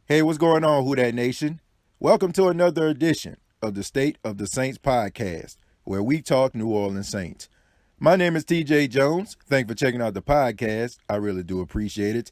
Hey, what's going on, Who Dat Nation? Welcome to another edition of the State of the Saints podcast, where we talk New Orleans Saints. My name is TJ Jones. Thanks for checking out the podcast. I really do appreciate it.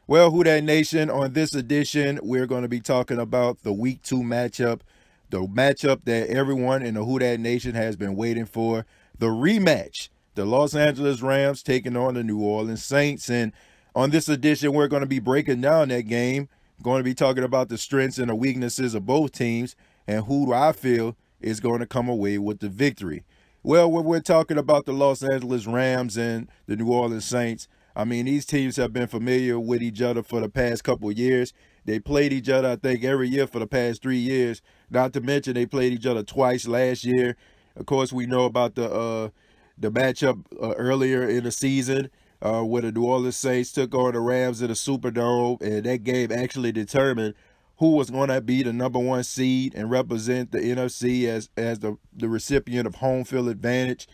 Well, Who Dat Nation, on this edition, we're going to be talking about the Week 2 matchup, the matchup that everyone in the Who Dat Nation has been waiting for, the rematch, the Los Angeles Rams taking on the New Orleans Saints. And on this edition, we're going to be breaking down that game, going to be talking about the strengths and the weaknesses of both teams and who I feel is going to come away with the victory. Well, when we're talking about the Los Angeles Rams and the New Orleans Saints, I mean, these teams have been familiar with each other for the past couple of years. They played each other, I think, every year for the past 3 years. Not to mention they played each other twice last year. Of course, we know about the matchup earlier in the season where the New Orleans Saints took on the Rams in the Superdome, and that game actually determined who was going to be the number one seed and represent the NFC as the recipient of home field advantage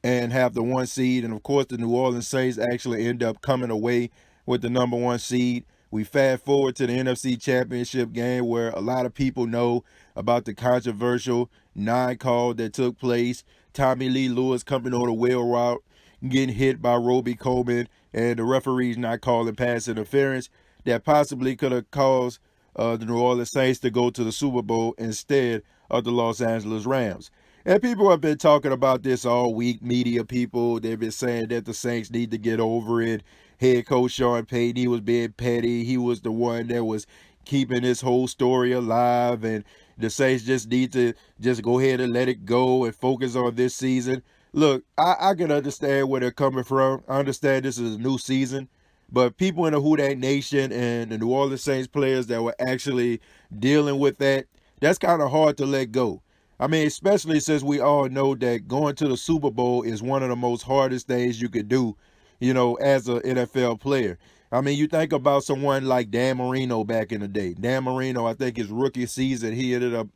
and have the one seed. And of course, the New Orleans Saints actually end up coming away with the number one seed. We fast forward to the NFC Championship game where a lot of people know about the controversial non-call that took place. Tommy Lee Lewis coming on the wheel route, getting hit by Roby Coleman, and the referees not calling pass interference that possibly could have caused the New Orleans Saints to go to the Super Bowl instead of the Los Angeles Rams. And people have been talking about this all week, media people. They've been saying that the Saints need to get over it. Head coach Sean Payton, he was being petty. He was the one that was keeping this whole story alive. And the Saints just need to just go ahead and let it go and focus on this season. Look, I can understand where they're coming from. I understand this is a new season. But people in the Who Dat Nation and the New Orleans Saints players that were actually dealing with that, that's kind of hard to let go. I mean, especially since we all know that going to the Super Bowl is one of the most hardest things you could do, as an NFL player. I mean, you think about someone like Dan Marino back in the day. Dan Marino, I think his rookie season, he ended up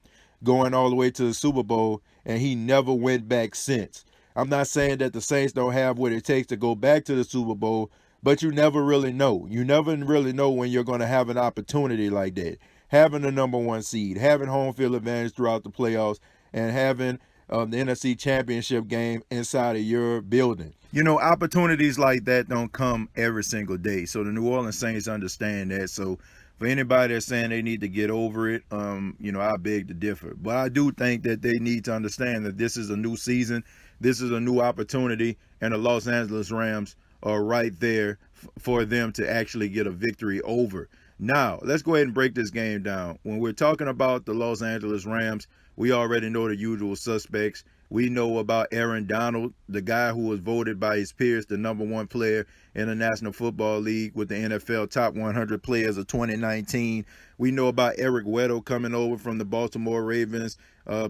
going all the way to the Super Bowl, and he never went back since. I'm not saying that the Saints don't have what it takes to go back to the Super Bowl, but you never really know. You never really know when you're going to have an opportunity like that. Having the number one seed, having home field advantage throughout the playoffs, and having the NFC Championship game inside of your building. Opportunities like that don't come every single day. So the New Orleans Saints understand that. So for anybody that's saying they need to get over it, I beg to differ. But I do think that they need to understand that this is a new season. This is a new opportunity, and the Los Angeles Rams are right there for them to actually get a victory over. Now, let's go ahead and break this game down. When we're talking about the Los Angeles Rams, we already know the usual suspects. We know about Aaron Donald, the guy who was voted by his peers the number one player in the National Football League with the NFL Top 100 Players of 2019. We know about Eric Weddle coming over from the Baltimore Ravens,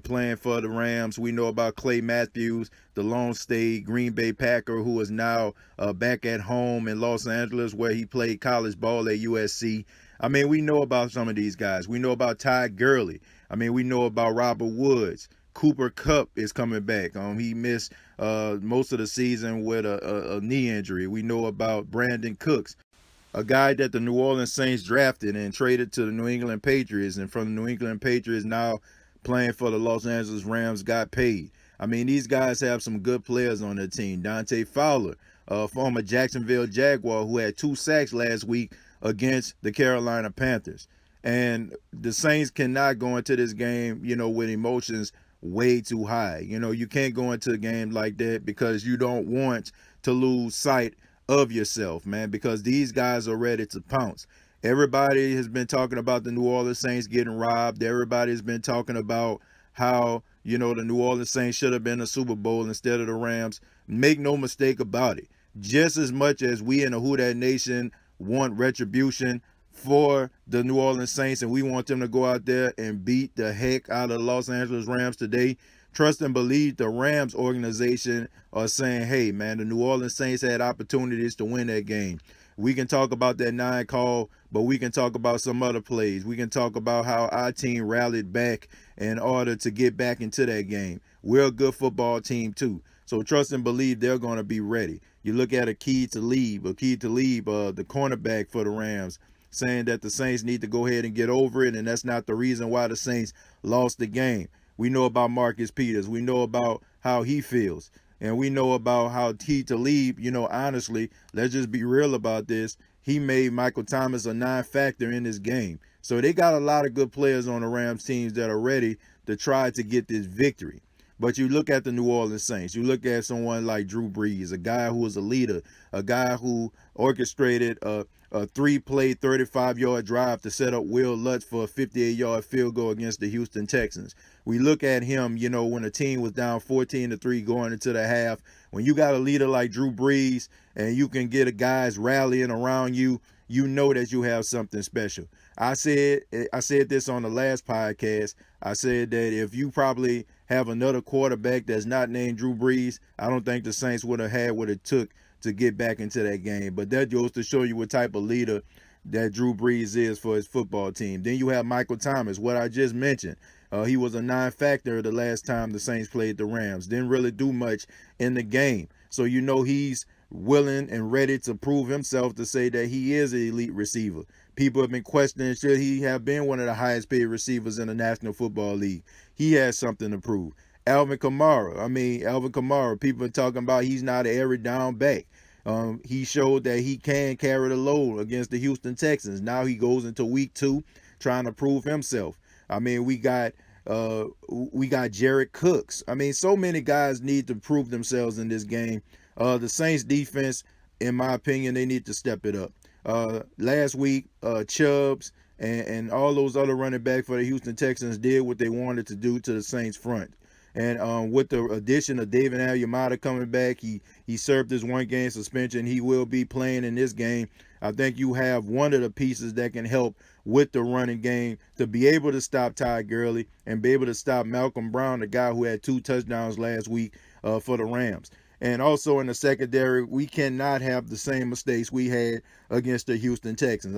playing for the Rams. We know about Clay Matthews, the Lone State Green Bay Packer, who is now back at home in Los Angeles where he played college ball at USC. I mean, we know about some of these guys. We know about Ty Gurley. I mean, we know about Robert Woods. Cooper Kupp is coming back. He missed most of the season with a knee injury. We know about Brandon Cooks, a guy that the New Orleans Saints drafted and traded to the New England Patriots, and from the New England Patriots now playing for the Los Angeles Rams, got paid. I mean, these guys have some good players on their team. Dante Fowler, former Jacksonville Jaguar, who had 2 sacks last week against the Carolina Panthers. And the Saints cannot go into this game, with emotions way too high. You can't go into a game like that because you don't want to lose sight of yourself, man, because these guys are ready to pounce. Everybody has been talking about the New Orleans Saints getting robbed. Everybody's been talking about how, the New Orleans Saints should have been a Super Bowl instead of the Rams. Make no mistake about it. Just as much as we in the Who Dat Nation want retribution for the New Orleans Saints, and we want them to go out there and beat the heck out of the Los Angeles Rams today, trust and believe the Rams organization are saying, hey, man, the New Orleans Saints had opportunities to win that game. We can talk about that 9 call, but we can talk about some other plays. We can talk about how our team rallied back in order to get back into that game. We're a good football team too. So trust and believe they're going to be ready. You look at Aqib Talib, the cornerback for the Rams. saying that the Saints need to go ahead and get over it, and that's not the reason why the Saints lost the game. We know about Marcus Peters. We know about how he feels. And we know about how T. Talib, honestly, let's just be real about this. He made Michael Thomas a non-factor in this game. So they got a lot of good players on the Rams teams that are ready to try to get this victory. But you look at the New Orleans Saints, you look at someone like Drew Brees, a guy who was a leader, a guy who orchestrated a 3-play, 35-yard drive to set up Will Lutz for a 58-yard field goal against the Houston Texans. We look at him, when the team was down 14-3 going into the half. When you got a leader like Drew Brees and you can get a guys rallying around you, you know that you have something special. I said this on the last podcast. I said that if you probably have another quarterback that's not named Drew Brees, I don't think the Saints would have had what it took to get back into that game. But that goes to show you what type of leader that Drew Brees is for his football team. Then you have Michael Thomas, what I just mentioned. He was a non-factor the last time the Saints played the Rams. Didn't really do much in the game. So he's willing and ready to prove himself to say that he is an elite receiver. People have been questioning, should he have been one of the highest paid receivers in the National Football League? He has something to prove. Alvin Kamara, people are talking about he's not an every down back. He showed that he can carry the load against the Houston Texans. Now he goes into week 2 trying to prove himself. We got Jared Cooks. So many guys need to prove themselves in this game. The Saints defense, in my opinion, they need to step it up. Last week, Chubbs and all those other running backs for the Houston Texans did what they wanted to do to the Saints front. And with the addition of David Alumada coming back, he served his 1-game suspension. He will be playing in this game. I think you have one of the pieces that can help with the running game to be able to stop Ty Gurley and be able to stop Malcolm Brown, the guy who had 2 touchdowns last week for the Rams. And also in the secondary, we cannot have the same mistakes we had against the Houston Texans.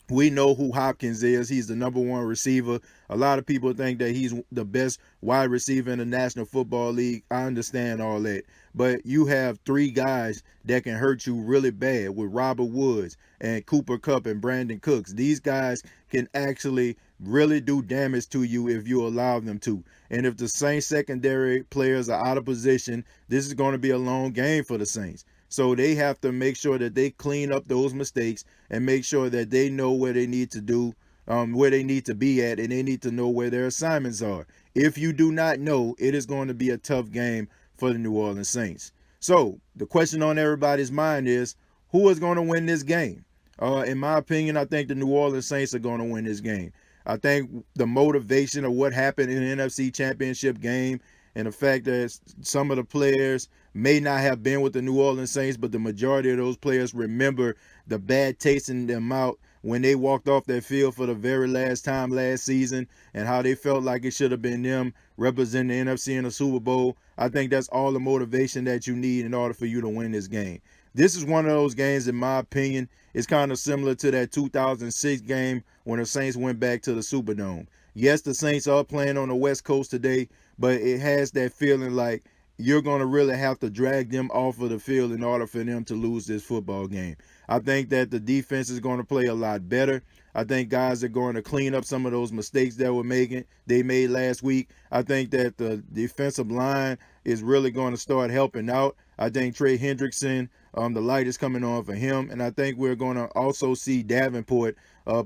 We know who Hopkins is. He's the number 1 receiver. A lot of people think that he's the best wide receiver in the National Football League. I understand all that. But you have 3 guys that can hurt you really bad with Robert Woods and Cooper Kupp and Brandon Cooks. These guys can actually really do damage to you if you allow them to. And if the Saints secondary players are out of position, this is going to be a long game for the Saints. So they have to make sure that they clean up those mistakes and make sure that they know where they need to do, where they need to be at, and they need to know where their assignments are. If you do not know, it is going to be a tough game for the New Orleans Saints. So the question on everybody's mind is, who is going to win this game? In my opinion, I think the New Orleans Saints are going to win this game. I think the motivation of what happened in the NFC Championship game and the fact that some of the players may not have been with the New Orleans Saints, but the majority of those players remember the bad taste in their mouth when they walked off that field for the very last time last season and how they felt like it should have been them representing the NFC in the Super Bowl. I think that's all the motivation that you need in order for you to win this game. This is one of those games, in my opinion, it's kind of similar to that 2006 game when the Saints went back to the Superdome. Yes, the Saints are playing on the West Coast today, but it has that feeling like you're going to really have to drag them off of the field in order for them to lose this football game. I think that the defense is going to play a lot better. I think guys are going to clean up some of those mistakes that they made last week. I think that the defensive line is really going to start helping out. I think Trey Hendrickson, the light is coming on for him. And I think we're going to also see Davenport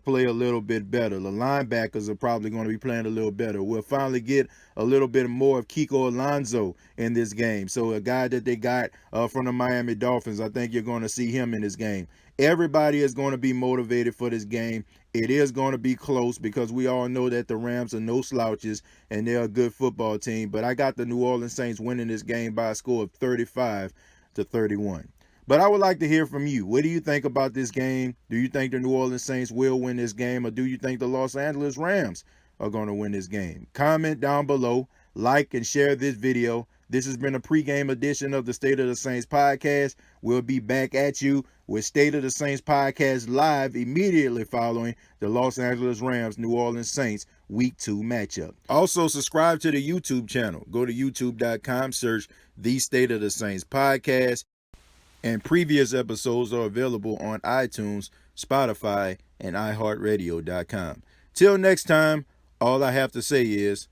play a little bit better. The linebackers are probably going to be playing a little better. We'll finally get a little bit more of Kiko Alonso in this game. So a guy that they got from the Miami Dolphins, I think you're going to see him in this game. Everybody is going to be motivated for this game. It is going to be close because we all know that the Rams are no slouches and they're a good football team. But I got the New Orleans Saints winning this game by a score of 35-31. But I would like to hear from you. What do you think about this game? Do you think the New Orleans Saints will win this game, or do you think the Los Angeles Rams are going to win this game? Comment down below, like and share this video. This has been a pregame edition of the State of the Saints podcast. We'll be back at you with State of the Saints podcast live immediately following the Los Angeles Rams New Orleans Saints Week 2 matchup. Also, subscribe to the YouTube channel. Go to youtube.com, search the State of the Saints podcast. And previous episodes are available on iTunes, Spotify, and iHeartRadio.com. Till next time, all I have to say is,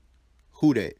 who dat?